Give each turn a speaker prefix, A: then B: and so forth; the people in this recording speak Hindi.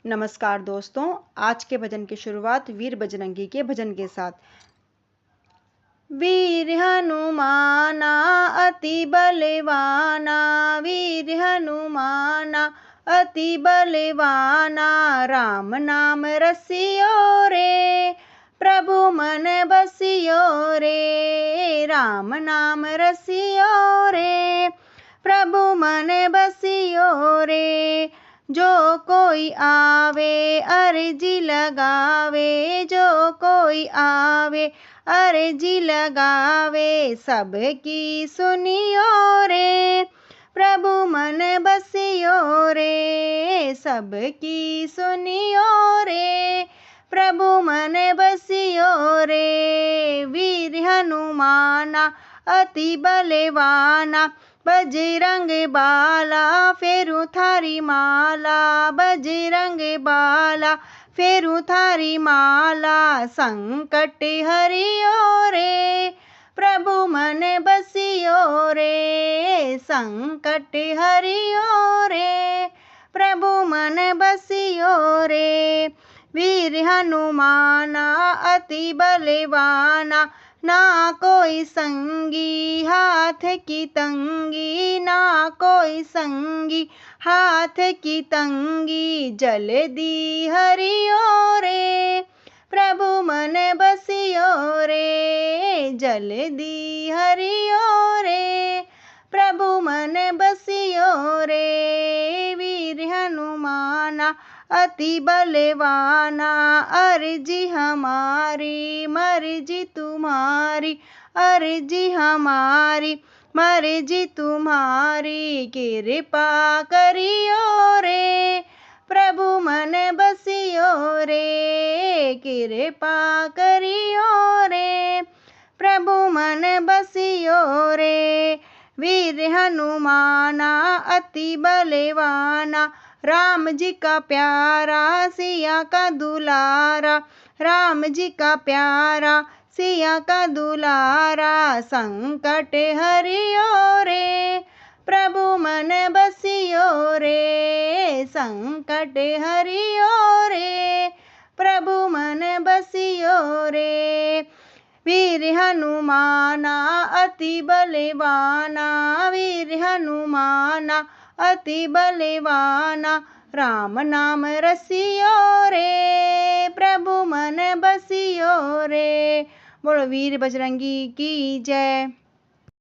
A: नमस्कार दोस्तों, आज के भजन की शुरुआत वीर बजरंगी के भजन के साथ। वीर हनुमाना अति बलवाना, वीर हनुमाना अति बलवाना, राम नाम रसियो रे प्रभु मन बसियो रे, राम नाम रसियो रे प्रभु मन बसियो रे। जो कोई आवे अर्जी लगावे, जो कोई आवे अर्जी लगावे, सबकी सुनियो रे प्रभु मन बसियो रे, सबकी सुनियो रे प्रभु मन बसियो रे। वीर हनुमाना अति बलवाना, बजरंग बाला फेरू थारी माला, बजरंग बाला फेरू थारी माला, संकट हरियो रे प्रभु मन बसियो रे, संकट हरियो रे प्रभु मन बसियो रे। वीर हनुमाना अति बलवाना, ना कोई संगी हाथ की तंगी, ना कोई संगी हाथ की तंगी, जल्दी हरियो रे प्रभु मन बसियो रे, जल्दी हरियो रे प्रभु मन बसियो रे। वीर हनुमाना अति बलवाना, अर्जी हमारी मर्जी तुम्हारी, अर्जी हमारी मर्जी तुम्हारी, कृपा करियो रे प्रभु मन बसियो रे, कृपा करियो रे प्रभु मन बसियो रे। वीर हनुमाना अति बलवाना, राम जी का प्यारा सिया का दुलारा, राम जी का प्यारा सिया का दुलारा, संकट हरियो रे प्रभु मन बसियो रे, संकट हरियो रे प्रभु मन बसियो रे। वीर हनुमाना अति बलवाना, वीर हनुमाना अति बलवाना, राम नाम रसियो रे प्रभु मन बसियो रे। बोलो वीर बजरंगी की जय।